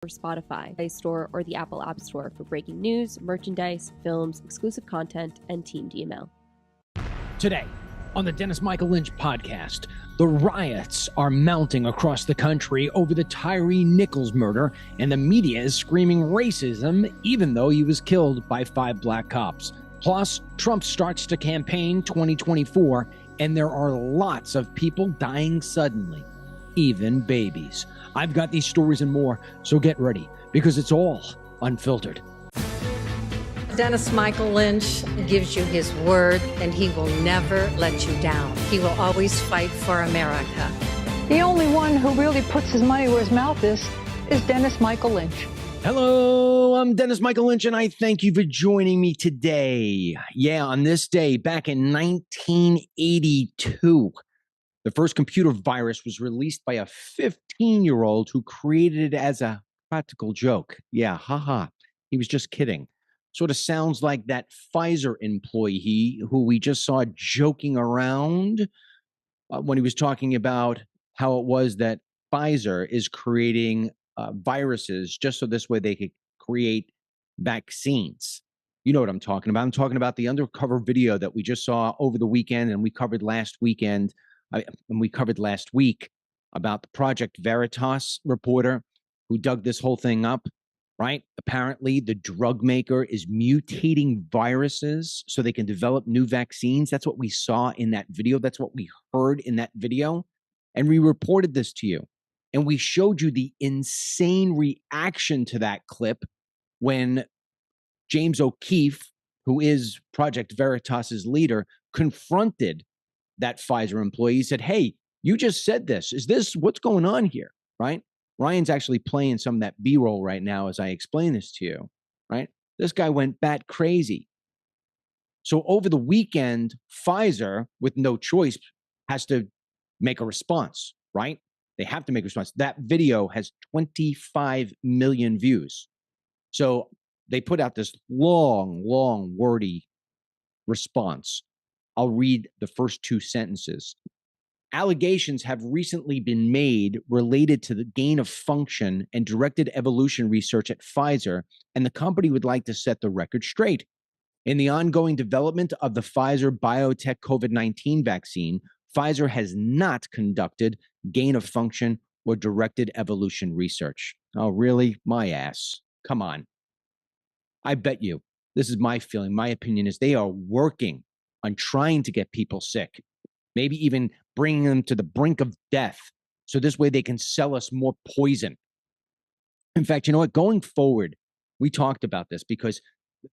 or Spotify, Play Store, or the Apple App Store for breaking news, merchandise, films, exclusive content, and Team DML. Today, on the Dennis Michael Lynch podcast, the riots are mounting across the country over the Tyre Nichols murder, and the media is screaming racism even though he was killed by 5 black cops. Plus, Trump starts to campaign 2024, and there are lots of people dying suddenly, even babies. I've got these stories and more, so get ready, because it's all unfiltered. Dennis Michael Lynch gives you his word, and he will never let you down. He will always fight for America. The only one who really puts his money where his mouth is Dennis Michael Lynch. Hello, I'm Dennis Michael Lynch, and I thank you for joining me today. Yeah, on this day, back in 1982, the first computer virus was released by a 15-year-old who created it as a practical joke. Yeah, haha, he was just kidding. Sort of sounds like that Pfizer employee who we just saw joking around when he was talking about how it was that Pfizer is creating viruses just so this way they could create vaccines. You know what I'm talking about. I'm talking about the undercover video that we just saw over the weekend, and we covered last weekend, and we covered last week about the Project Veritas reporter who dug this whole thing up. Right? Apparently, the drug maker is mutating viruses so they can develop new vaccines. That's what we saw in that video. That's what we heard in that video. And we reported this to you. And we showed you the insane reaction to that clip when James O'Keefe, who is Project Veritas's leader, confronted that Pfizer employee. He said, "Hey, you just said this. Is this what's going on here?" Right? Ryan's actually playing some of that B-roll right now as I explain this to you, right? This guy went bat crazy. So over the weekend, Pfizer, with no choice, has to make a response, right? They have to make a response. That video has 25 million views. So they put out this long, wordy response. I'll read the first 2 sentences. Allegations have recently been made related to the gain of function and directed evolution research at Pfizer, and the company would like to set the record straight. In the ongoing development of the Pfizer BioNTech COVID-19 vaccine, Pfizer has not conducted gain of function or directed evolution research. Oh, really? My ass. Come on. I bet you, this is my feeling, my opinion is they are working on trying to get people sick. Maybe even bringing them to the brink of death. So this way they can sell us more poison. In fact, you know what? Going forward, we talked about this because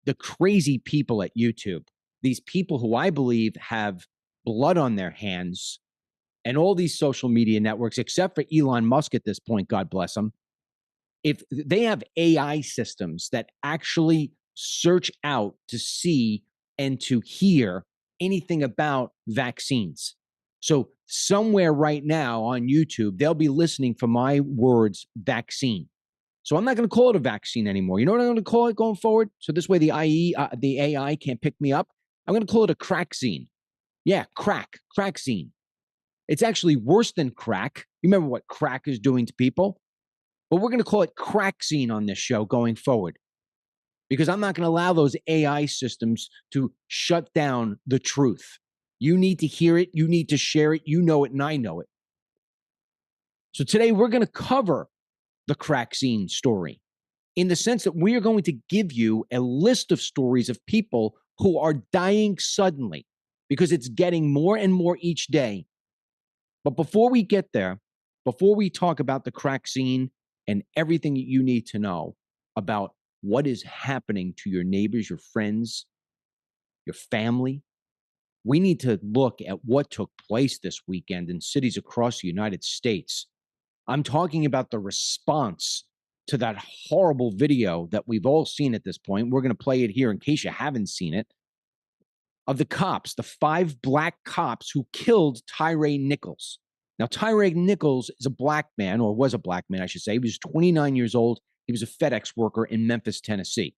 the crazy people at YouTube, these people who I believe have blood on their hands, and all these social media networks, except for Elon Musk at this point, God bless him, if they have AI systems that actually search out to see and to hear anything about vaccines. So somewhere right now on YouTube, they'll be listening for my words, vaccine. So I'm not going to call it a vaccine anymore. You know what I'm going to call it going forward? So this way the AI can't pick me up. I'm going to call it a crackzine. Yeah, crackzine. It's actually worse than crack. You remember what crack is doing to people? But we're going to call it crackzine on this show going forward, because I'm not going to allow those AI systems to shut down the truth. You need to hear it. You need to share it. You know it, and I know it. So today we're going to cover the crackzine story in the sense that we are going to give you a list of stories of people who are dying suddenly because it's getting more and more each day. But before we get there, before we talk about the crackzine and everything that you need to know about what is happening to your neighbors, your friends, your family, we need to look at what took place this weekend in cities across the United States. I'm talking about the response to that horrible video that we've all seen at this point. We're going to play it here in case you haven't seen it, of the cops, the 5 black cops who killed Tyre Nichols. Now, Tyre Nichols is a black man, or was a black man, I should say. He was 29 years old. He was a FedEx worker in Memphis, Tennessee.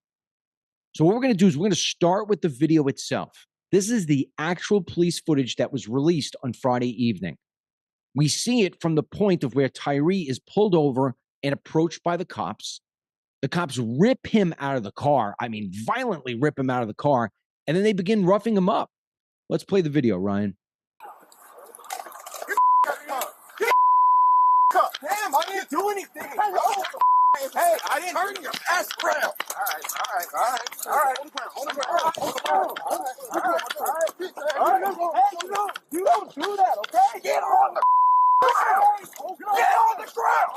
So what we're going to do is we're going to start with the video itself. This is the actual police footage that was released on Friday evening. We see it from the point of where Tyre is pulled over and approached by the cops. The cops rip him out of the car. I mean, violently rip him out of the car. And then they begin roughing him up. Let's play the video, Ryan. Damn, I didn't do anything. Hey, I didn't turn your ass around. All right. On the ground. You don't do that, okay? Get on the ground. Get on the ground.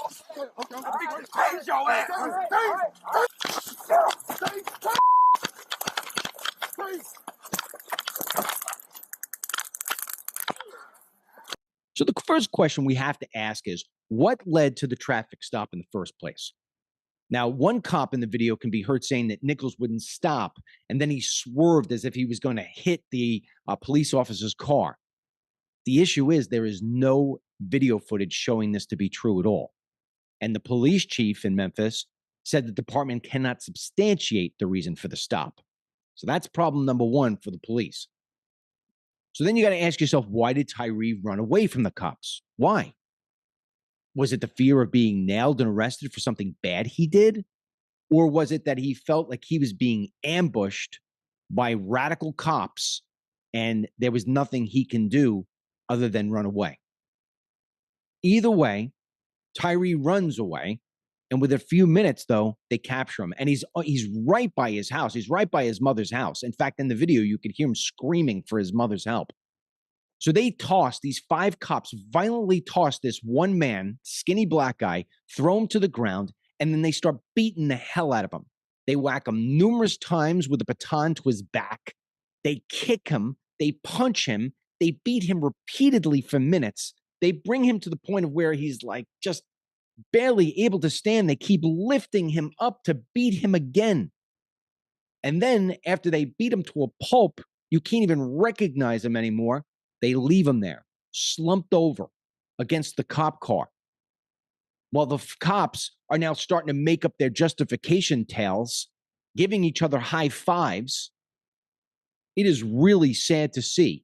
I'm going to change your ass. So the first question we have to ask is, what led to the traffic stop in the first place? Now, one cop in the video can be heard saying that Nichols wouldn't stop, and then he swerved as if he was going to hit the police officer's car. The issue is there is no video footage showing this to be true at all. And the police chief in Memphis said the department cannot substantiate the reason for the stop. So that's problem number one for the police. So then you got to ask yourself, why did Tyre run away from the cops? Why? Was it the fear of being nailed and arrested for something bad he did? Or was it that he felt like he was being ambushed by radical cops and there was nothing he can do other than run away? Either way, Tyre runs away. And within a few minutes, though, they capture him. And he's right by his house. He's right by his mother's house. In fact, in the video, you could hear him screaming for his mother's help. So these 5 cops violently toss this one man, skinny black guy, throw him to the ground, and then they start beating the hell out of him. They whack him numerous times with a baton to his back. They kick him. They punch him. They beat him repeatedly for minutes. They bring him to the point of where he's like just barely able to stand. They keep lifting him up to beat him again. And then after they beat him to a pulp, you can't even recognize him anymore. They leave him there, slumped over against the cop car. While the cops are now starting to make up their justification tales, giving each other high fives. It is really sad to see.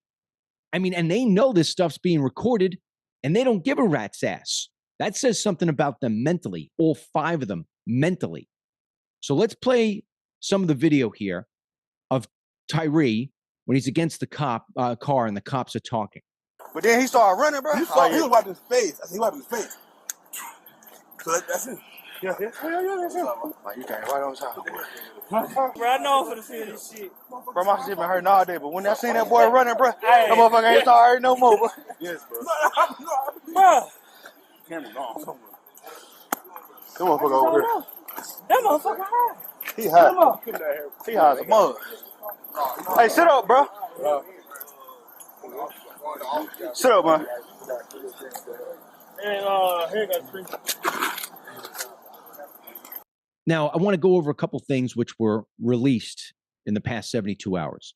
I mean, and they know this stuff's being recorded, and they don't give a rat's ass. That says something about them mentally, all 5 of them mentally. So let's play some of the video here of Tyre when he's against the car and the cops are talking. But then he started running, bro. He was wiping his face. He wiping his face. So that's it. Yeah. Like, you came right on top. Bro, I know I'm finna feel this shit. Bro, my shit been hurting all day, but when I seen that boy running, bro, that motherfucker ain't sorry no more, bro. Yes, bro. Bro. Camera gone somewhere. That motherfucker over here. That motherfucker high. He high. He high as a mug. Hey, sit up, bro. Sit up, man. And here got 3. Now, I want to go over a couple things which were released in the past 72 hours.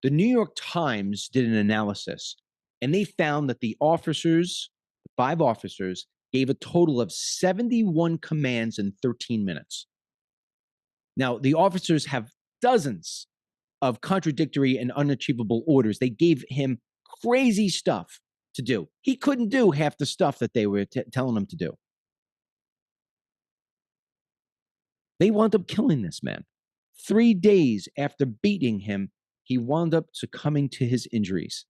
The New York Times did an analysis, and they found that the 5 officers, gave a total of 71 commands in 13 minutes. Now, the officers have dozens of contradictory and unachievable orders. They gave him crazy stuff to do. He couldn't do half the stuff that they were telling him to do. They wound up killing this man. 3 days after beating him, he wound up succumbing to his injuries.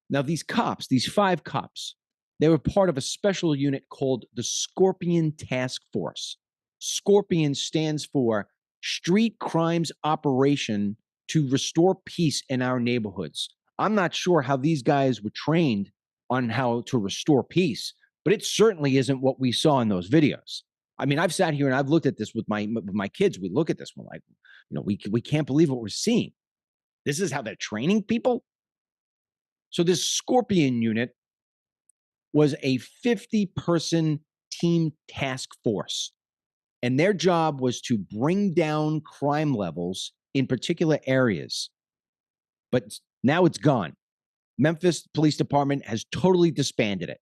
Now, these 5 cops, they were part of a special unit called the Scorpion Task Force. Scorpion stands for Street Crimes Operation to Restore Peace in Our Neighborhoods. I'm not sure how these guys were trained on how to restore peace, but it certainly isn't what we saw in those videos. I mean, I've sat here and I've looked at this with my kids. We look at this, we're like, we can't believe what we're seeing. This is how they're training people? So this Scorpion unit was a 50-person team task force, and their job was to bring down crime levels in particular areas. But now it's gone. Memphis Police Department has totally disbanded it.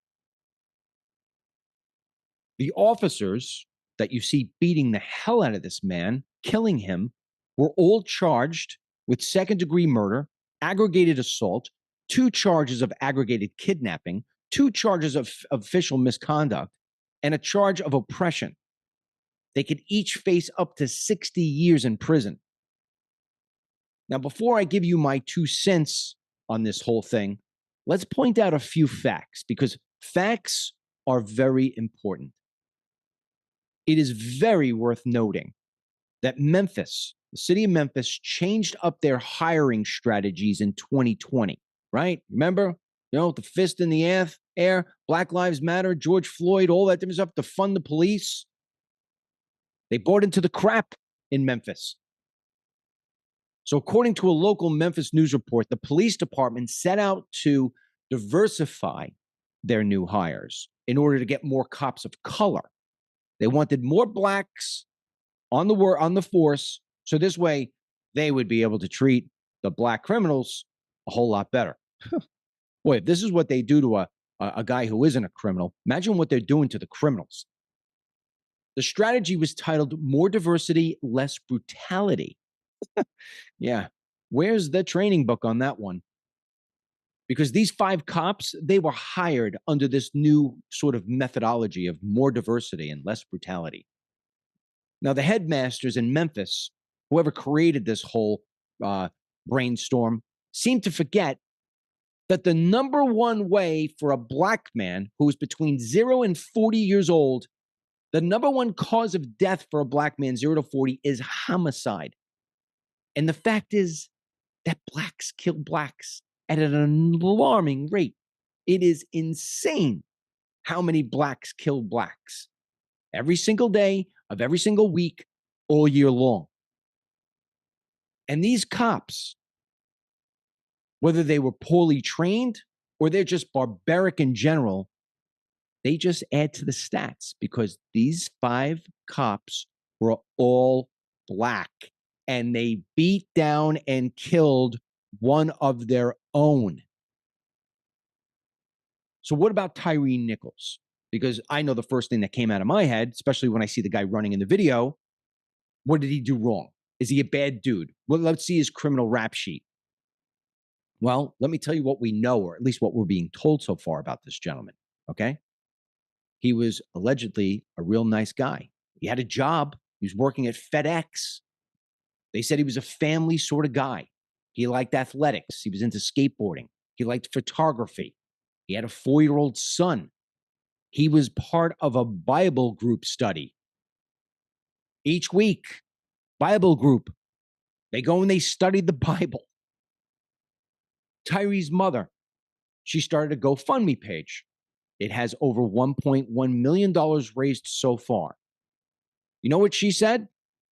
The officers that you see beating the hell out of this man, killing him, were all charged with second-degree murder, aggravated assault, 2 charges of aggravated kidnapping, 2 charges of official misconduct, and a charge of oppression. They could each face up to 60 years in prison. Now, before I give you my 2 cents on this whole thing, let's point out a few facts, because facts are very important. It is very worth noting that Memphis, the city of Memphis, changed up their hiring strategies in 2020, right? Remember, the fist in the air, Black Lives Matter, George Floyd, all that different stuff to fund the police. They bought into the crap in Memphis. So according to a local Memphis news report, the police department set out to diversify their new hires in order to get more cops of color. They wanted more blacks on the force, so this way they would be able to treat the black criminals a whole lot better. Boy, if this is what they do to a guy who isn't a criminal, imagine what they're doing to the criminals. The strategy was titled More Diversity, Less Brutality. Yeah. Where's the training book on that one? Because these 5 cops, they were hired under this new sort of methodology of more diversity and less brutality. Now, the headmasters in Memphis, whoever created this whole brainstorm, seemed to forget that the number one way for a black man who is between 0 and 40 years old, the number one cause of death for a black man 0 to 40 is homicide. And the fact is that blacks kill blacks at an alarming rate. It is insane how many blacks kill blacks every single day of every single week, all year long. And these cops, whether they were poorly trained or they're just barbaric in general, they just add to the stats, because these 5 cops were all black and they beat down and killed one of their own. So what about Tyre Nichols? Because I know the first thing that came out of my head, especially when I see the guy running in the video, what did he do wrong? Is he a bad dude? Well, let's see his criminal rap sheet. Well, let me tell you what we know, or at least what we're being told so far about this gentleman, okay? He was allegedly a real nice guy. He had a job. He was working at FedEx. They said he was a family sort of guy. He liked athletics. He was into skateboarding. He liked photography. He had a 4-year-old son. He was part of a Bible group study. Each week, Bible group, they go and they study the Bible. Tyre's mother, she started a GoFundMe page. It has over $1.1 million raised so far. You know what she said?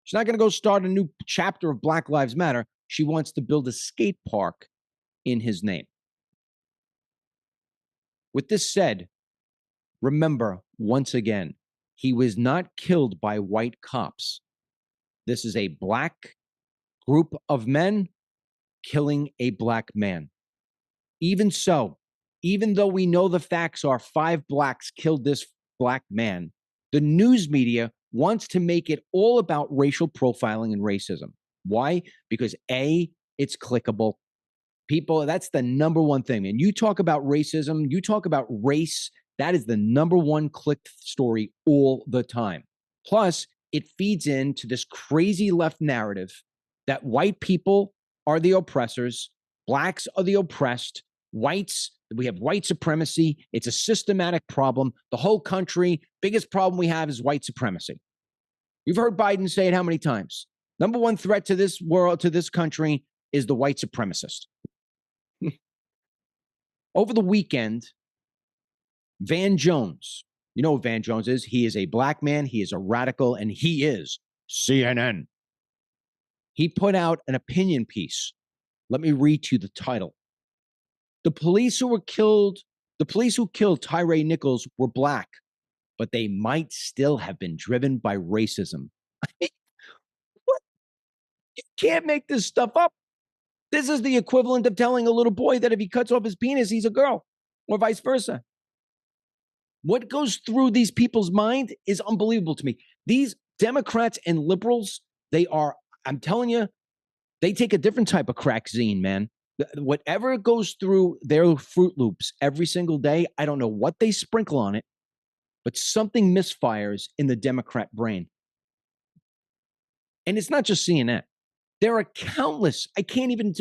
She's not going to go start a new chapter of Black Lives Matter. She wants to build a skate park in his name. With this said, remember, once again, he was not killed by white cops. This is a black group of men killing a black man. Even so, even though we know the facts are 5 blacks killed this black man, the news media wants to make it all about racial profiling and racism. Why? Because A, it's clickable. People, that's the number one thing. And you talk about racism, you talk about race, that is the number one clicked story all the time. Plus, it feeds into this crazy left narrative that white people are the oppressors, blacks are the oppressed, whites, we have white supremacy. It's a systematic problem. The whole country, biggest problem we have is white supremacy. You've heard Biden say it how many times? Number one threat to this world, to this country, is the white supremacist. Over the weekend, Van Jones, you know what Van Jones is? He is a black man, he is a radical, and he is CNN. He put out an opinion piece. Let me read to you the title. The police who killed Tyre Nichols were black, but they might still have been driven by racism. What? You can't make this stuff up. This is the equivalent of telling a little boy that if he cuts off his penis, he's a girl, or vice versa. What goes through these people's mind is unbelievable to me. These Democrats and liberals, they are, I'm telling you, they take a different type of crack zine, man. Whatever goes through their Fruit Loops every single day, I don't know what they sprinkle on it, but something misfires in the Democrat brain. And it's not just CNN. There are countless,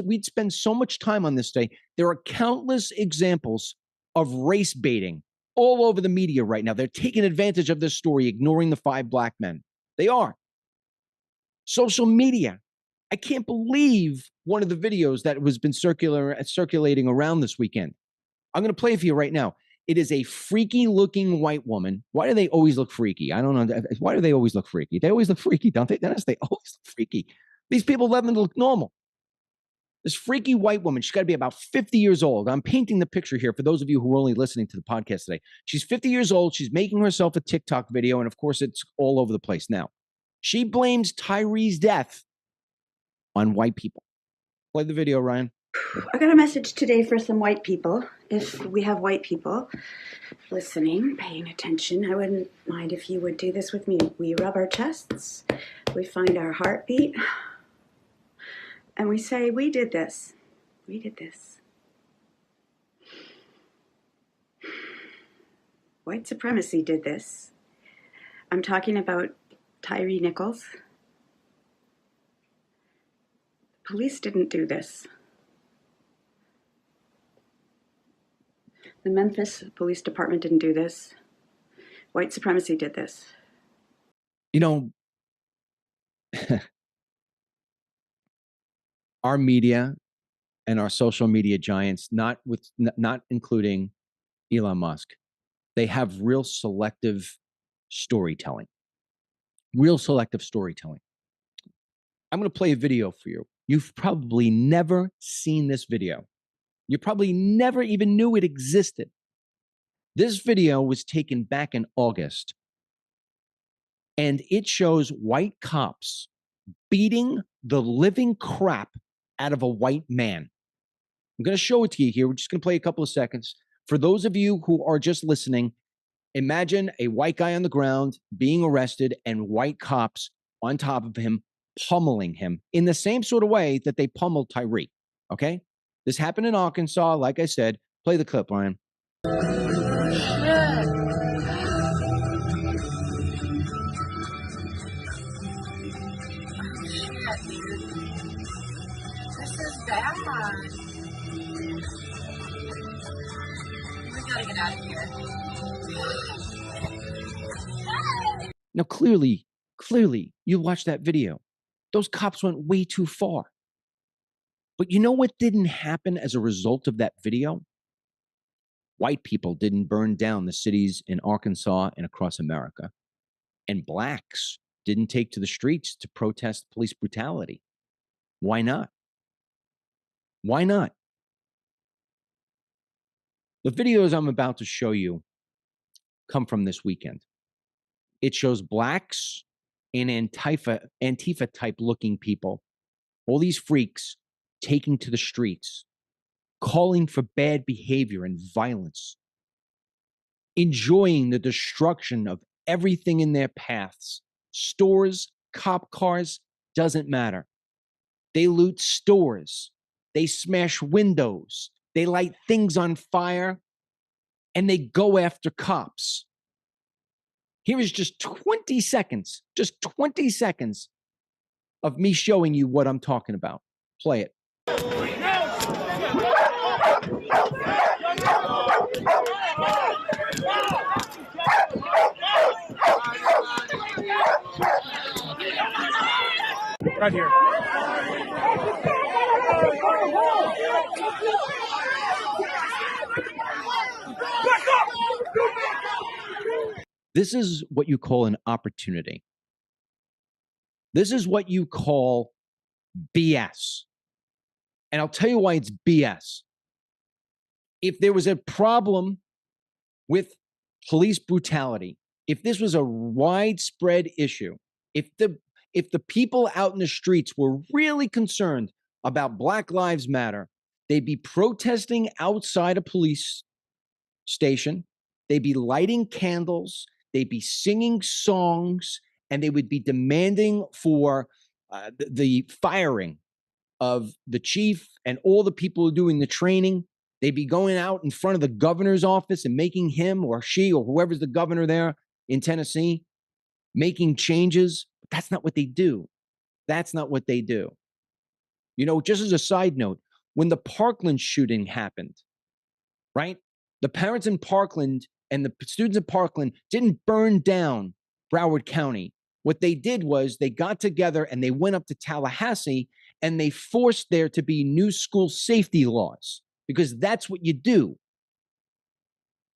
we'd spend so much time on this day. There are countless examples of race baiting all over the media right now. They're taking advantage of this story, ignoring the 5 black men. They are. Social media. I can't believe one of the videos that was been circulating around this weekend. I'm going to play it for you right now. It is a freaky looking white woman. Why do they always look freaky? I don't know. Why do they always look freaky? They always look freaky, don't they, Dennis? They always look freaky. These people let them look normal. This freaky white woman, she's got to be about 50 years old. I'm painting the picture here for those of you who are only listening to the podcast today. She's 50 years old. She's making herself a TikTok video, and of course, it's all over the place now. She blames Tyre's death on white people. Play the video, Ryan. I got a message today for some white people. If we have white people listening, paying attention, I wouldn't mind if you would do this with me. We rub our chests, we find our heartbeat, and we say, we did this. We did this. White supremacy did this. I'm talking about Tyre Nichols. Police didn't do this. The Memphis Police Department didn't do this. White supremacy did this. You know, our media and our social media giants, not including Elon Musk, they have real selective storytelling. Real selective storytelling. I'm going to play a video for you. You've probably never seen this video. You probably never even knew it existed. This video was taken back in August, and it shows white cops beating the living crap out of a white man. I'm going to show it to you here. We're just going to play a couple of seconds. For those of you who are just listening, imagine a white guy on the ground being arrested and white cops on top of him, pummeling him in the same sort of way that they pummeled Tyre. Okay? This happened in Arkansas. Like I said, play the clip, Ryan. This is bad. We gotta get out of here. Now, clearly, you watched that video. Those cops went way too far. But you know what didn't happen as a result of that video? White people didn't burn down the cities in Arkansas and across America. And blacks didn't take to the streets to protest police brutality. Why not? Why not? The videos I'm about to show you come from this weekend. It shows blacks and Antifa type looking people, all these freaks taking to the streets, calling for bad behavior and violence, enjoying the destruction of everything in their paths. Stores, cop cars, doesn't matter. They loot stores, they smash windows, they light things on fire, and they go after cops. Here is just 20 seconds of me showing you what I'm talking about. Play it. Right here. This is what you call an opportunity. This is what you call BS. And I'll tell you why it's BS. If there was a problem with police brutality, if this was a widespread issue, if the people out in the streets were really concerned about Black Lives Matter, they'd be protesting outside a police station, they'd be lighting candles, they'd be singing songs, and they would be demanding for the firing of the chief and all the people doing the training. They'd be going out in front of the governor's office and making him or she or whoever's the governor there in Tennessee, making changes. But that's not what they do. That's not what they do. You know, just as a side note, when the Parkland shooting happened, right? The parents in Parkland and the students in Parkland didn't burn down Broward County. What they did was they got together and they went up to Tallahassee and they forced there to be new school safety laws, because that's what you do.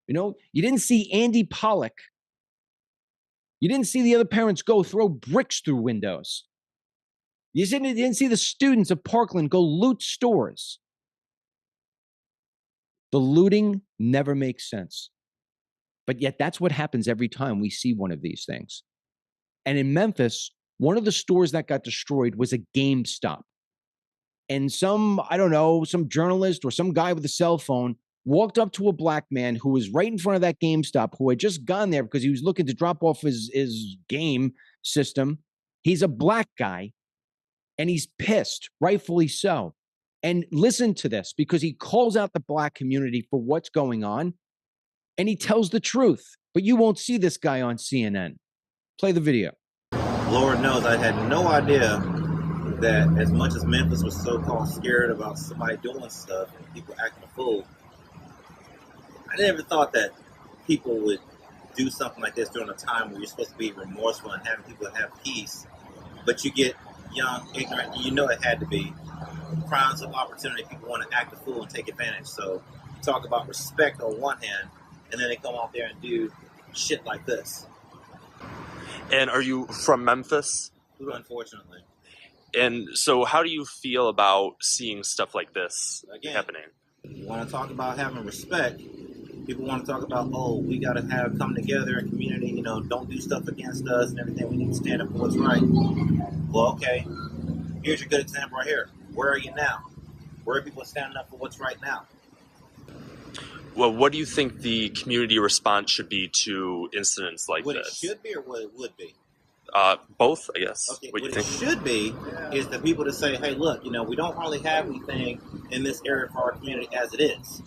You know, you didn't see Andy Pollock. You didn't see the other parents go throw bricks through windows. You didn't see the students of Parkland go loot stores. The looting never makes sense. But yet that's what happens every time we see one of these things. And in Memphis, one of the stores that got destroyed was a GameStop. And some journalist or some guy with a cell phone walked up to a black man who was right in front of that GameStop, who had just gone there because he was looking to drop off his game system. He's a black guy, and he's pissed, rightfully so. And listen to this, because he calls out the black community for what's going on, and he tells the truth. But you won't see this guy on CNN. Play the video. Lord knows I had no idea that as much as Memphis was so-called scared about somebody doing stuff and people acting a fool, I never thought that people would do something like this during a time where you're supposed to be remorseful and having people have peace, but you get young, ignorant, and you know it had to be crimes of opportunity. People want to act a fool and take advantage. So you talk about respect on one hand, and then they come out there and do shit like this. And are you from Memphis? Unfortunately. And so how do you feel about seeing stuff like this happening? You want to talk about having respect. People want to talk about, we got to come together in community, don't do stuff against us and everything. We need to stand up for what's right. Well, okay, here's your good example right here. Where are you now? Where are people standing up for what's right now? Well, what do you think the community response should be to incidents like what this? What it should be or what it would be? Both, I guess. Okay, what it do you think? Should be is the people to say, hey, look, we don't really have anything in this area for our community as it is.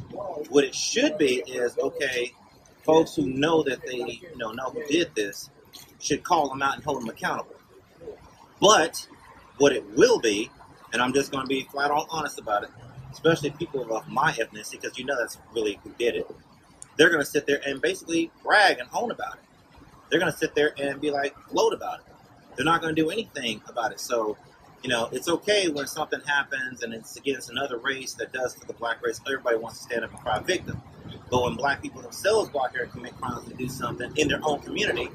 What it should be is, okay, folks who know that they, know who did this should call them out and hold them accountable. But what it will be, and I'm just going to be flat out honest about it, especially people of my ethnicity, because that's really who did it, they're going to sit there and basically brag and own about it. They're going to sit there and be like, gloat about it. They're not going to do anything about it. So, it's okay when something happens and it's against another race that does to the black race. Everybody wants to stand up and cry victim. But when black people themselves go out here and commit crimes and do something in their own community,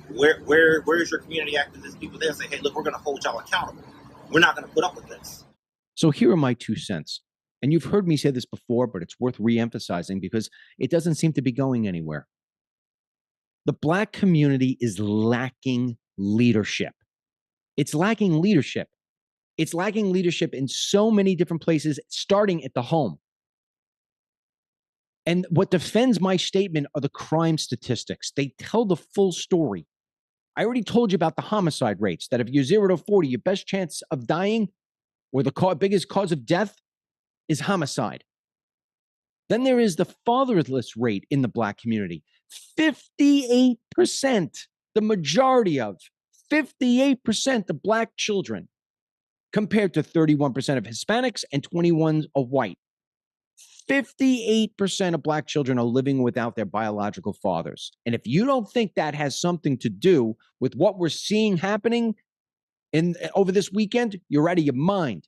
where's your community activist people there and say, hey, look, we're going to hold y'all accountable. We're not going to put up with this. So here are my 2 cents. And you've heard me say this before, but it's worth re-emphasizing because it doesn't seem to be going anywhere. The black community is lacking leadership. It's lacking leadership. It's lacking leadership in so many different places, starting at the home. And what defends my statement are the crime statistics. They tell the full story. I already told you about the homicide rates, that if you're 0 to 40, your best chance of dying or the biggest cause of death is homicide. Then there is the fatherless rate in the black community. 58%, the majority of 58% of black children, compared to 31% of Hispanics and 21% of white. 58% of black children are living without their biological fathers. And if you don't think that has something to do with what we're seeing happening over this weekend, you're out of your mind.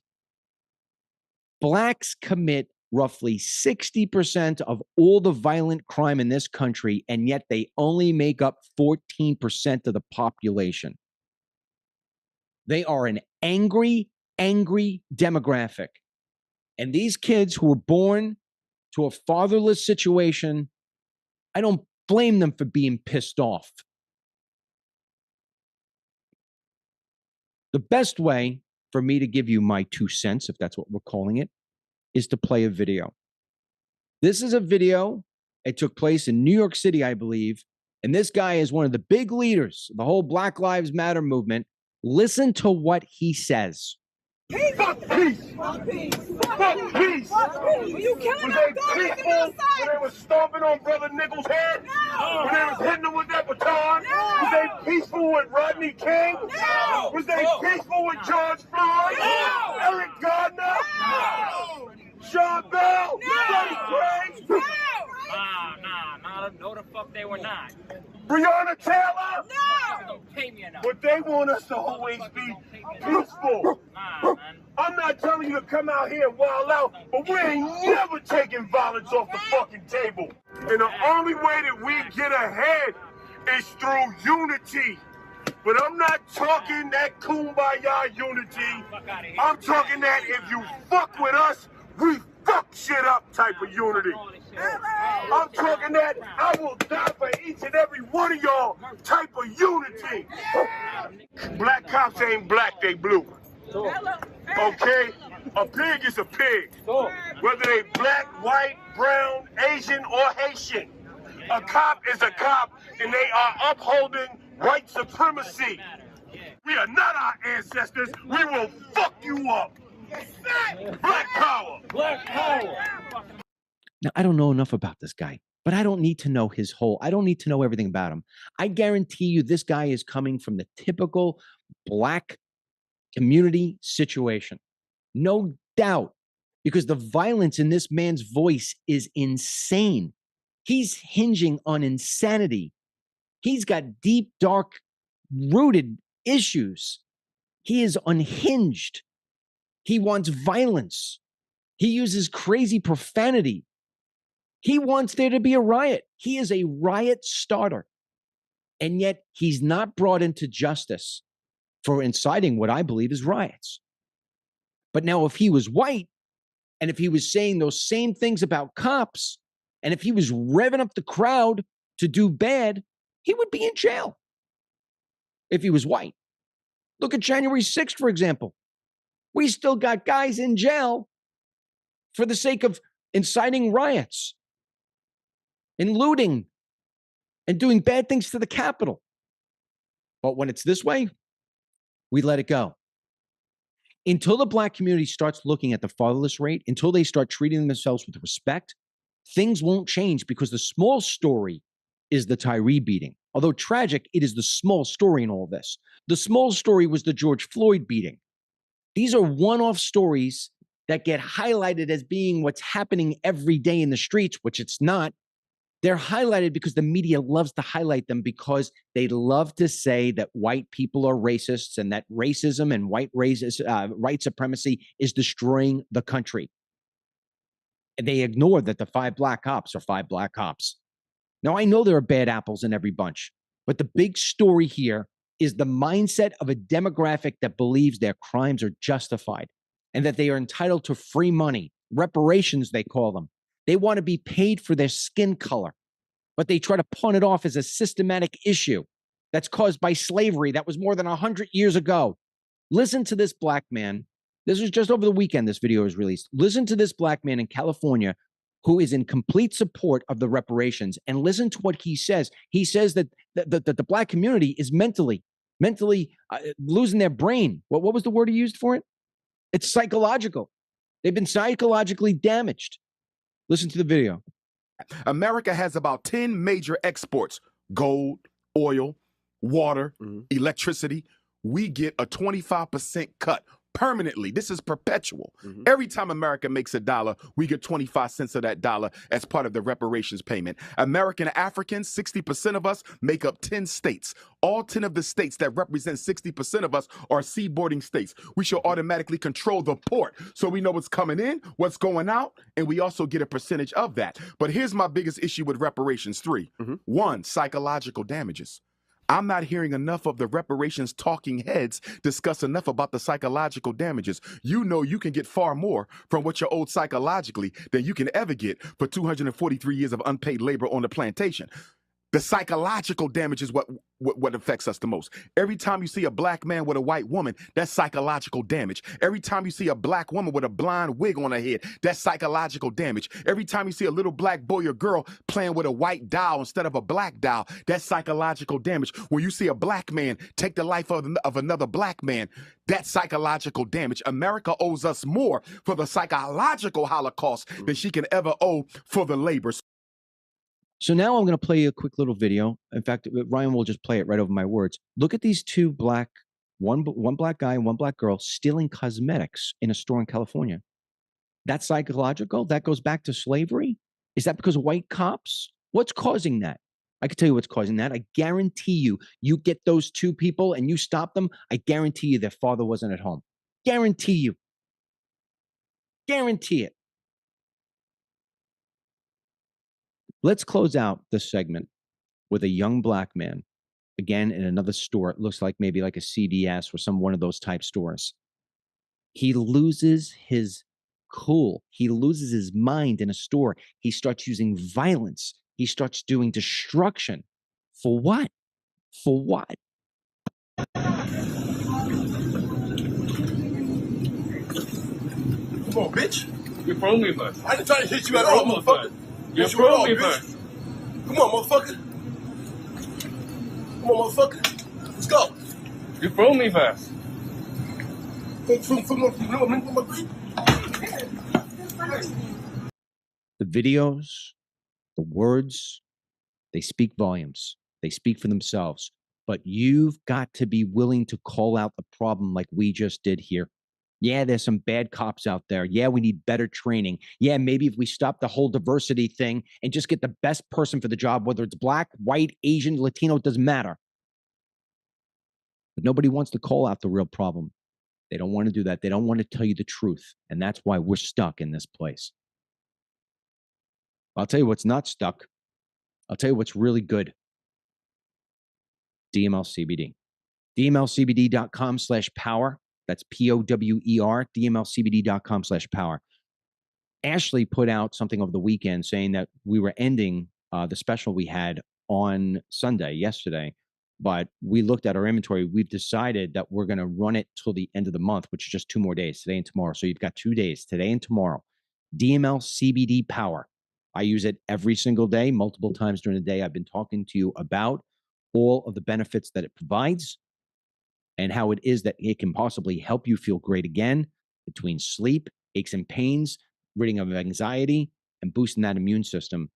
Blacks commit roughly 60% of all the violent crime in this country, and yet they only make up 14% of the population. They are an angry demographic. And these kids who were born to a fatherless situation, I don't blame them for being pissed off. The best way for me to give you my 2 cents, if that's what we're calling it, is to play a video. This is a video. It took place in New York City, I believe. And this guy is one of the big leaders of the whole Black Lives Matter movement. Listen to what he says. Fuck peace! Fuck peace! Fuck peace! You killing Was our they daughters peaceful when they was stomping on Brother Nichols' head? No. When they was hitting him with that baton? No. Was they peaceful with Rodney King? No. Was they peaceful with George Floyd? No. Eric Gardner? No. Sean Bell? No. Freddie Gray? No. No, the fuck they were not. Breonna Taylor? No. Don't pay me enough. But they want us to always be peaceful. Nah, man. I'm not telling you to come out here and wild out, but we ain't never taking violence off the fucking table. And the only way that we get ahead is through unity. But I'm not talking that kumbaya unity. I'm talking that if you fuck with us, we fuck shit up type of unity. I'm talking that I will die for each and every one of y'all type of unity. Black cops ain't black, they blue. Okay? A pig is a pig. Whether they black, white, brown, Asian, or Haitian. A cop is a cop, and they are upholding white supremacy. We are not our ancestors. We will fuck you up. Black power. Black power. Now, I don't know enough about this guy, but I don't need to know I don't need to know everything about him. I guarantee you this guy is coming from the typical black community situation. No doubt, because the violence in this man's voice is insane. He's hinging on insanity. He's got deep, dark, rooted issues. He is unhinged. He wants violence. He uses crazy profanity. He wants there to be a riot. He is a riot starter. And yet he's not brought into justice for inciting what I believe is riots. But now if he was white, and if he was saying those same things about cops, and if he was revving up the crowd to do bad, he would be in jail if he was white. Look at January 6th, for example. We still got guys in jail for the sake of inciting riots and looting and doing bad things to the Capitol. But when it's this way, we let it go. Until the black community starts looking at the fatherless rate, until they start treating themselves with respect, things won't change, because the small story is the Tyre beating. Although tragic, it is the small story in all this. The small story was the George Floyd beating. These are one-off stories that get highlighted as being what's happening every day in the streets, which it's not. They're highlighted because the media loves to highlight them, because they love to say that white people are racists and that racism and white supremacy is destroying the country. And they ignore that the 5 black cops are 5 black cops. Now, I know there are bad apples in every bunch, but the big story here is the mindset of a demographic that believes their crimes are justified and that they are entitled to free money, reparations, they call them. They want to be paid for their skin color, but they try to pawn it off as a systematic issue that's caused by slavery that was more than 100 years ago. Listen to this black man. This was just over the weekend this video was released. Listen to this black man in California who is in complete support of the reparations, and listen to what he says. He says that the black community is mentally losing their brain. What was the word he used for it? It's psychological. They've been psychologically damaged. Listen to the video. America has about 10 major exports: gold, oil, water, electricity. We get a 25% cut permanently. This is perpetual. Every time America makes a dollar, we get 25 cents of that dollar as part of the reparations payment. American Africans, 60% of us make up 10 states. All 10 of the states that represent 60% of us are seaboarding states. We should automatically control the port so we know what's coming in, what's going out, and we also get a percentage of that. But here's my biggest issue with reparations 3. 1, psychological damages. I'm not hearing enough of the reparations talking heads discuss enough about the psychological damages. You know you can get far more from what you're owed psychologically than you can ever get for 243 years of unpaid labor on the plantation. The psychological damage is what affects us the most. Every time you see a black man with a white woman, that's psychological damage. Every time you see a black woman with a blonde wig on her head, that's psychological damage. Every time you see a little black boy or girl playing with a white doll instead of a black doll, that's psychological damage. When you see a black man take the life of another black man, that's psychological damage. America owes us more for the psychological Holocaust than she can ever owe for the labor. So now I'm going to play you a quick little video. In fact, Ryan will just play it right over my words. Look at these two one black guy and one black girl stealing cosmetics in a store in California. That's psychological? That goes back to slavery? Is that because of white cops? What's causing that? I can tell you what's causing that. I guarantee you, you get those two people and you stop them, I guarantee you their father wasn't at home. Guarantee you. Guarantee it. Let's close out this segment with a young black man, again, in another store. It looks like maybe like a CVS or one of those type stores. He loses his cool. He loses his mind in a store. He starts using violence. He starts doing destruction. For what? For what? Come on, bitch. You throw me first. I didn't try to hit you at all, motherfucker. You throw me first. Come on, motherfucker. Come on, motherfucker. Let's go. You throw me first. The videos, the words, they speak volumes. They speak for themselves. But you've got to be willing to call out the problem like we just did here. Yeah, there's some bad cops out there. Yeah, we need better training. Yeah, maybe if we stop the whole diversity thing and just get the best person for the job, whether it's black, white, Asian, Latino, it doesn't matter. But nobody wants to call out the real problem. They don't want to do that. They don't want to tell you the truth. And that's why we're stuck in this place. I'll tell you what's not stuck. I'll tell you what's really good. DML CBD. DMLCBD.com/power. That's POWER, DMLCBD.com/power. Ashley put out something over the weekend saying that we were ending the special we had on Sunday, yesterday. But we looked at our inventory. We've decided that we're going to run it till the end of the month, which is just 2 more days, today and tomorrow. So you've got 2 days, today and tomorrow. DML CBD Power. I use it every single day, multiple times during the day. I've been talking to you about all of the benefits that it provides and how it is that it can possibly help you feel great again between sleep, aches and pains, ridding of anxiety, and boosting that immune system.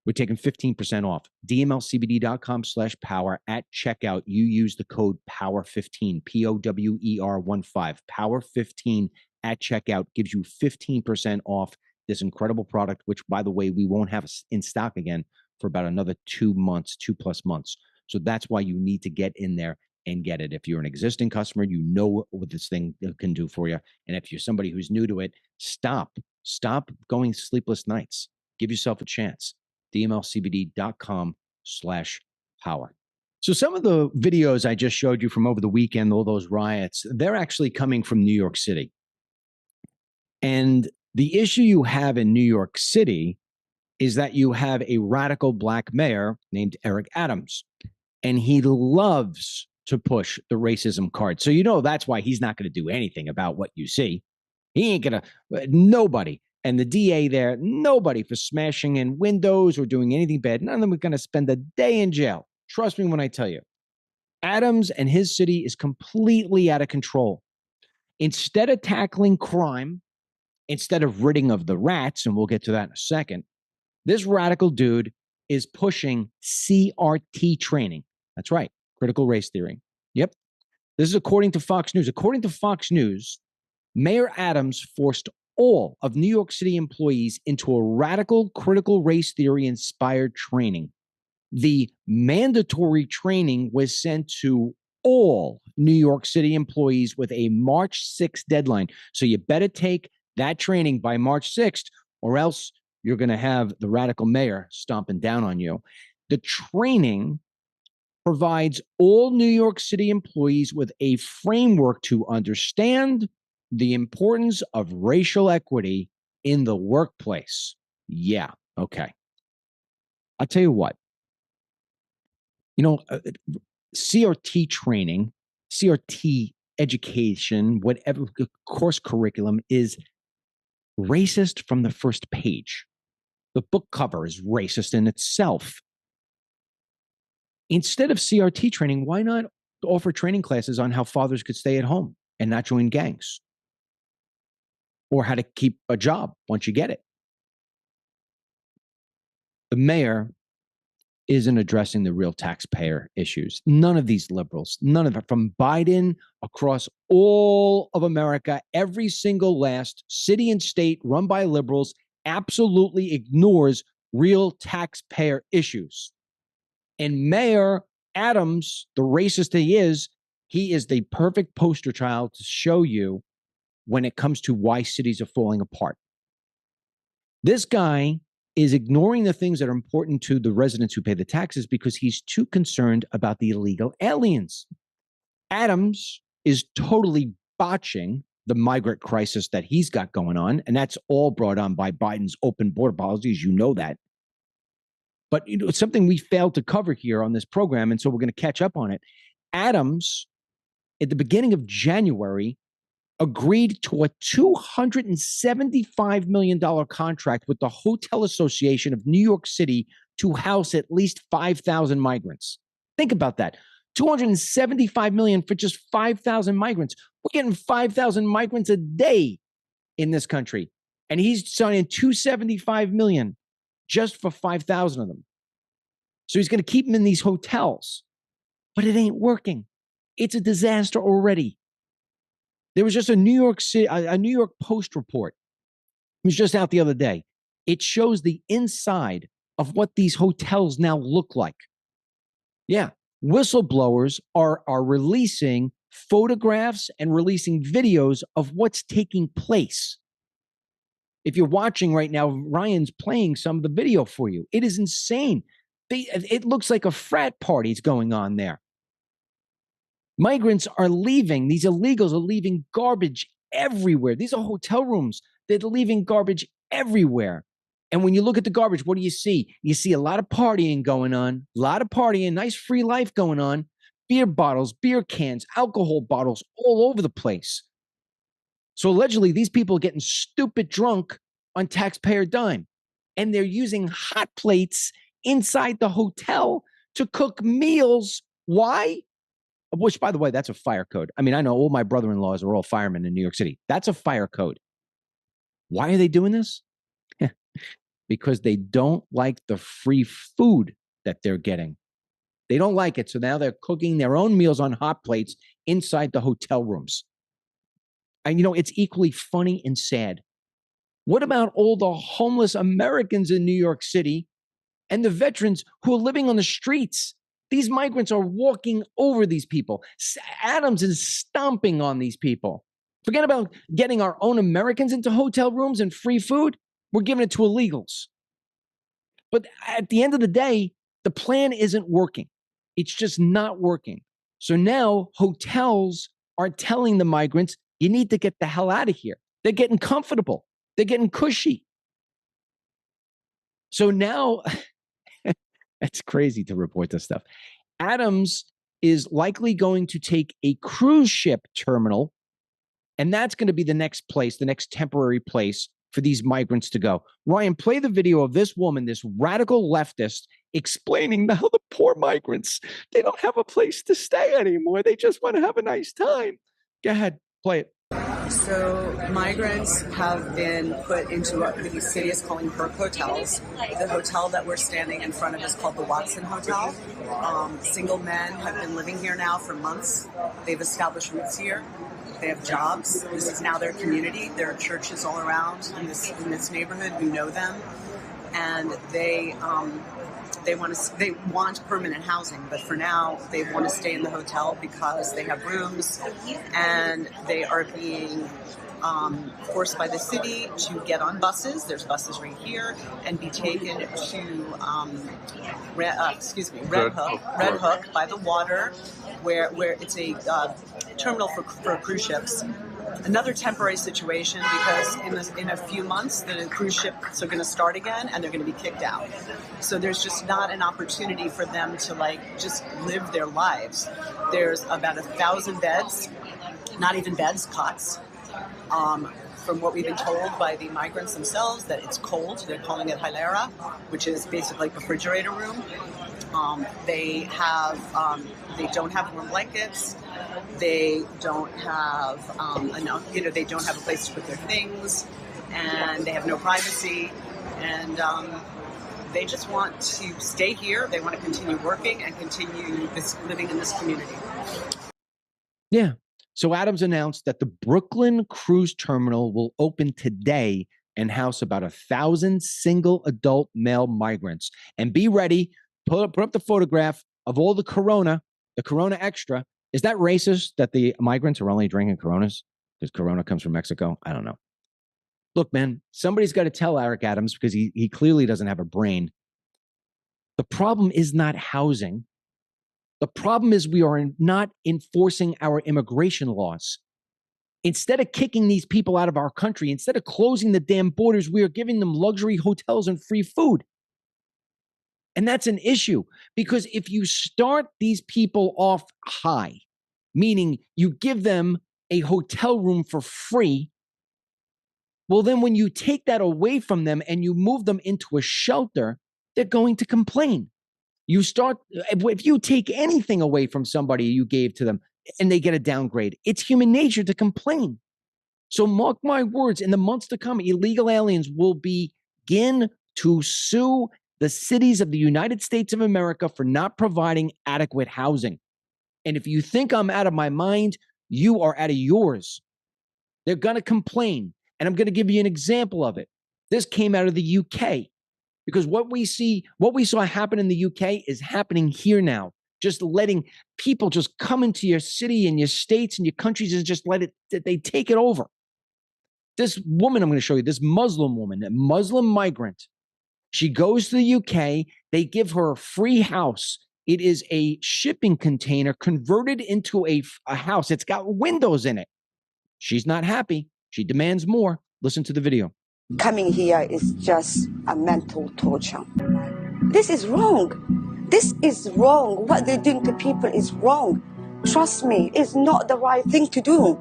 We're taking 15% off. DMLCBD.com/power. At checkout, you use the code POWER15, POWER15. POWER15 at checkout gives you 15% off this incredible product, which, by the way, we won't have in stock again for about another 2 months, 2+ months. So that's why you need to get in there and get it. If you're an existing customer, you know what this thing can do for you. And if you're somebody who's new to it, stop going sleepless nights. Give yourself a chance. DMLCBD.com/power. So some of the videos I just showed you from over the weekend, all those riots, they're actually coming from New York City. And the issue you have in New York City is that you have a radical black mayor named Eric Adams, and he loves to push the racism card. So you know that's why he's not going to do anything about what you see. He ain't going to, nobody. And the DA there, nobody for smashing in windows or doing anything bad. None of them are going to spend a day in jail. Trust me when I tell you. Adams and his city is completely out of control. Instead of tackling crime, instead of ridding of the rats, and we'll get to that in a second, this radical dude is pushing CRT training. That's right, critical race theory. Yep. This is according to Fox News. According to Fox News, Mayor Adams forced all of New York City employees into a radical critical race theory inspired training. The mandatory training was sent to all New York City employees with a March 6th deadline. So you better take that training by March 6th, or else you're going to have the radical mayor stomping down on you. The training provides all New York City employees with a framework to understand the importance of racial equity in the workplace. Yeah, okay. I'll tell you what. CRT training, CRT education, whatever course curriculum is racist from the first page. The book cover is racist in itself. Instead of CRT training, why not offer training classes on how fathers could stay at home and not join gangs? Or how to keep a job once you get it? The mayor isn't addressing the real taxpayer issues. None of these liberals, none of it, from Biden across all of America, every single last city and state run by liberals absolutely ignores real taxpayer issues. And Mayor Adams, the racist he is the perfect poster child to show you when it comes to why cities are falling apart. This guy is ignoring the things that are important to the residents who pay the taxes because he's too concerned about the illegal aliens. Adams is totally botching the migrant crisis that he's got going on, and that's all brought on by Biden's open border policies. You know that. But it's something we failed to cover here on this program, and so we're going to catch up on it. Adams, at the beginning of January, agreed to a $275 million contract with the Hotel Association of New York City to house at least 5,000 migrants. Think about that. $275 million for just 5,000 migrants. We're getting 5,000 migrants a day in this country. And he's signing $275 million just for 5,000 of them. So he's going to keep them in these hotels. But it ain't working. It's a disaster already. There was just a New York Post report. It was just out the other day. It shows the inside of what these hotels now look like. Yeah, whistleblowers are releasing photographs and releasing videos of what's taking place. If you're watching right now, Ryan's playing some of the video for you. It is insane. It looks like a frat party's going on there. Migrants are leaving. These illegals are leaving garbage everywhere. These are hotel rooms. They're leaving garbage everywhere. And when you look at the garbage, what do you see? You see a lot of partying going on, a lot of partying, nice free life going on, beer bottles, beer cans, alcohol bottles all over the place. So allegedly, these people are getting stupid drunk on taxpayer dime. And they're using hot plates inside the hotel to cook meals. Why? Which, by the way, that's a fire code. I mean, I know all my brother-in-laws are all firemen in New York City. That's a fire code. Why are they doing this? Because they don't like the free food that they're getting. They don't like it. So now they're cooking their own meals on hot plates inside the hotel rooms. And, it's equally funny and sad. What about all the homeless Americans in New York City and the veterans who are living on the streets? These migrants are walking over these people. Adams is stomping on these people. Forget about getting our own Americans into hotel rooms and free food. We're giving it to illegals. But at the end of the day, the plan isn't working. It's just not working. So now hotels are telling the migrants, you need to get the hell out of here. They're getting comfortable. They're getting cushy. So now... It's crazy to report this stuff. Adams is likely going to take a cruise ship terminal, and that's going to be the next place, the next temporary place for these migrants to go. Ryan, play the video of this woman, this radical leftist, explaining how the poor migrants, they don't have a place to stay anymore. They just want to have a nice time. Go ahead, play it. So migrants have been put into what the city is calling HERP hotels. The hotel that we're standing in front of is called the Watson Hotel. Single men have been living here now for months. They've established roots here. They have jobs. This is now their community. There are churches all around in this neighborhood who know them, and they want permanent housing, but for now they want to stay in the hotel because they have rooms, and they are being forced by the city to get on buses. There's buses right here, and be taken to Red Hook by the water, where it's a terminal for cruise ships. another temporary situation because in a few months the cruise ships are going to start again and they're going to be kicked out. So there's just not an opportunity for them to like just live their lives. There's about 1,000 beds, not even beds, cots. From what we've been told by the migrants themselves, that it's cold. They're calling it hilera, which is basically like a refrigerator room. They don't have warm blankets. They don't have enough. They don't have a place to put their things, and they have no privacy. And they just want to stay here. They want to continue working and continue living in this community. Yeah. So Adams announced that the Brooklyn Cruise Terminal will open today and house about 1,000 single adult male migrants. And be ready, put up the photograph of all the Corona Extra. Is that racist that the migrants are only drinking Coronas? Because Corona comes from Mexico? I don't know. Look, man, somebody's got to tell Eric Adams because he clearly doesn't have a brain. The problem is not housing. The problem is we are not enforcing our immigration laws. Instead of kicking these people out of our country, instead of closing the damn borders, we are giving them luxury hotels and free food. And that's an issue because if you start these people off high, meaning you give them a hotel room for free, well, then when you take that away from them and you move them into a shelter, they're going to complain. If you take anything away from somebody you gave to them and they get a downgrade, it's human nature to complain. So mark my words, in the months to come, illegal aliens will begin to sue the cities of the United States of America for not providing adequate housing. And if you think I'm out of my mind, you are out of yours. They're going to complain. And I'm going to give you an example of it. This came out of the UK. Because what we saw happen in the UK is happening here now. Just letting people just come into your city and your states and your countries and just they take it over. This woman I'm going to show you, this Muslim woman, a Muslim migrant, she goes to the UK. They give her a free house. It is a shipping container converted into a house. It's got windows in it. She's not happy. She demands more. Listen to the video. Coming here is just a mental torture. This is wrong. This is wrong. What they're doing to people is wrong. Trust me, it's not the right thing to do.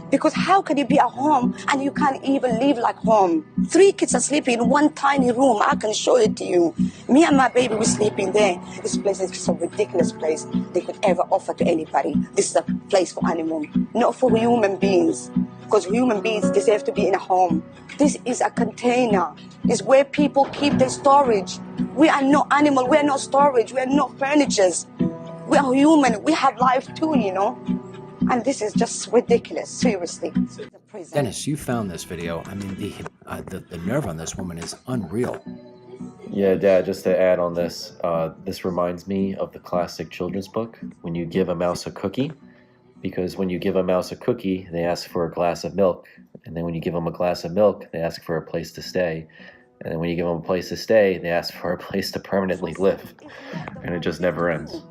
Because how can you be at home and you can't even live like home? 3 kids are sleeping in one tiny room. I can show it to you. Me and my baby were sleeping there. This place is just a ridiculous place they could ever offer to anybody. This is a place for animals, not for human beings. Because human beings deserve to be in a home. This is a container. It's where people keep their storage. We are not animal. We are not storage. We are not furnitures. We are human. We have life too, you know. And this is just ridiculous, seriously. Dennis, you found this video. I mean, the nerve on this woman is unreal. Yeah, Dad, just to add on this, this reminds me of the classic children's book, When You Give a Mouse a Cookie. Because when you give a mouse a cookie, they ask for a glass of milk. And then when you give them a glass of milk, they ask for a place to stay. And then when you give them a place to stay, they ask for a place to permanently live. And it just never ends.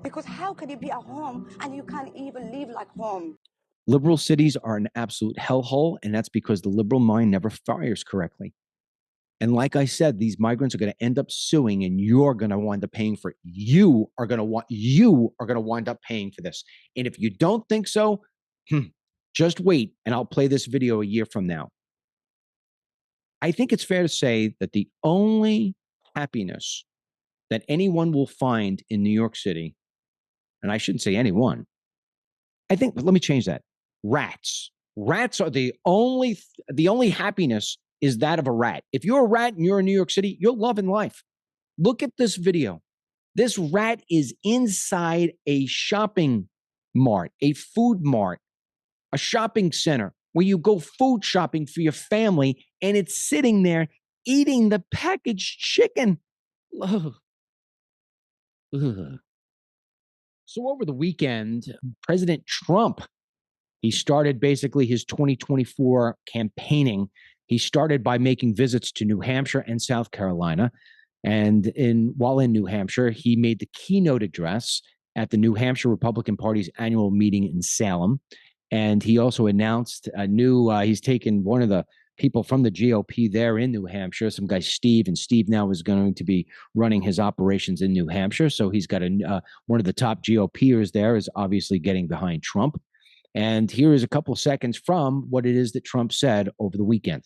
Because how can you be at home and you can't even live like home? Liberal cities are an absolute hellhole, and that's because the liberal mind never fires correctly. And like I said, these migrants are going to end up suing, and you're going to wind up paying for it. You are going to wind up paying for this. And if you don't think so, just wait, and I'll play this video a year from now. I think it's fair to say that the only happiness that anyone will find in New York City, and I shouldn't say anyone, let me change that. Rats. Rats are the only happiness is that of a rat. If you're a rat and you're in New York City, you're loving life. Look at this video. This rat is inside a shopping mart, a food mart, a shopping center where you go food shopping for your family, and it's sitting there eating the packaged chicken. Ugh. Ugh. So over the weekend, President Trump, he started basically his 2024 campaigning. He started by making visits to New Hampshire and South Carolina. And while in New Hampshire, he made the keynote address at the New Hampshire Republican Party's annual meeting in Salem. And he also announced a new, he's taken one of the people from the GOP there in New Hampshire, some guy, Steve, and Steve now is going to be running his operations in New Hampshire. So he's got one of the top GOPers there is obviously getting behind Trump. And here is a couple seconds from what it is that Trump said over the weekend.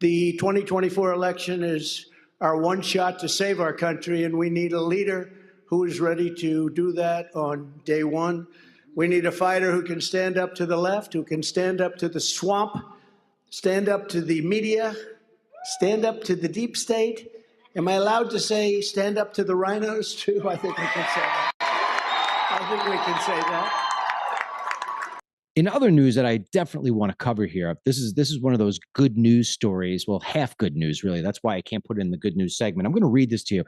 The 2024 election is our one shot to save our country, and we need a leader who is ready to do that on day one. We need a fighter who can stand up to the left, who can stand up to the swamp, stand up to the media, stand up to the deep state. Am I allowed to say stand up to the rhinos too? I think we can say that. I think we can say that. In other news that I definitely want to cover here, this is one of those good news stories. Well, half good news, really. That's why I can't put it in the good news segment. I'm going to read this to you.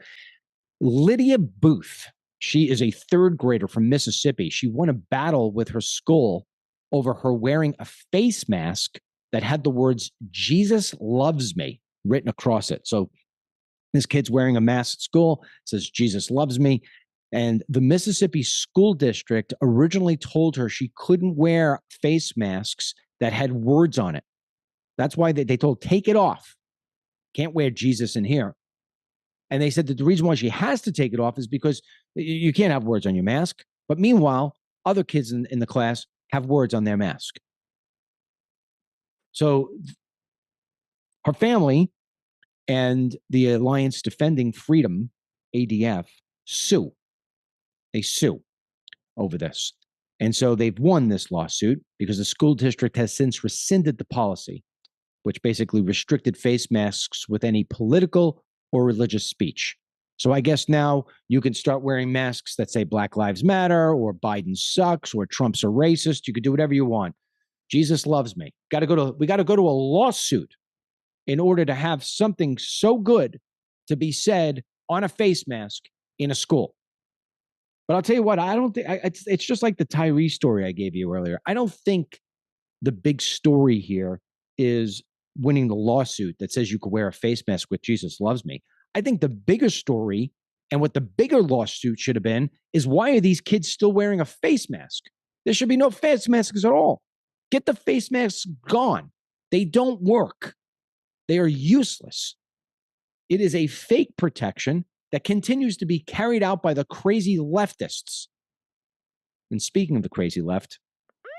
Lydia Booth, she is a third grader from Mississippi. She won a battle with her school over her wearing a face mask that had the words, "Jesus loves me," written across it. So this kid's wearing a mask at school. It says, "Jesus loves me." And the Mississippi School District originally told her she couldn't wear face masks that had words on it. That's why they told, take it off. Can't wear Jesus in here. And they said that the reason why she has to take it off is because you can't have words on your mask. But meanwhile, other kids in the class have words on their mask. So her family and the Alliance Defending Freedom, ADF, sue. They sue over this. And so they've won this lawsuit because the school district has since rescinded the policy, which basically restricted face masks with any political or religious speech. So I guess now you can start wearing masks that say Black Lives Matter or Biden sucks or Trump's a racist. You could do whatever you want. Jesus loves me. We got to go to a lawsuit in order to have something so good to be said on a face mask in a school. But I'll tell you what, I don't think it's just like the Tyre story I gave you earlier. I don't think the big story here is winning the lawsuit that says you could wear a face mask with Jesus loves me. I think the bigger story and what the bigger lawsuit should have been is, why are these kids still wearing a face mask? There should be no face masks at all. Get the face masks gone. They don't work. They are useless. It is a fake protection that continues to be carried out by the crazy leftists. And speaking of the crazy left,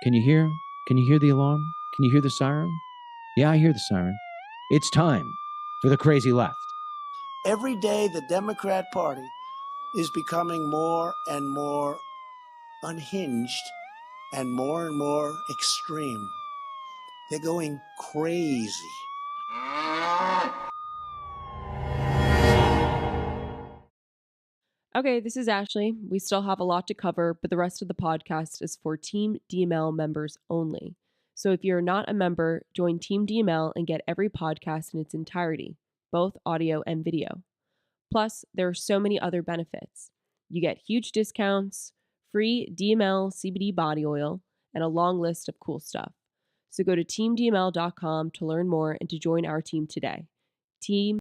can you hear the alarm? Can you hear the siren? Yeah, I hear the siren. It's time for the crazy left. Every day, the Democrat Party is becoming more and more unhinged and more extreme. They're going crazy. Okay, this is Ashley. We still have a lot to cover, but the rest of the podcast is for Team DML members only. So if you're not a member, join Team DML and get every podcast in its entirety, both audio and video. Plus, there are so many other benefits. You get huge discounts, free DML CBD body oil, and a long list of cool stuff. So go to teamdml.com to learn more and to join our team today. Team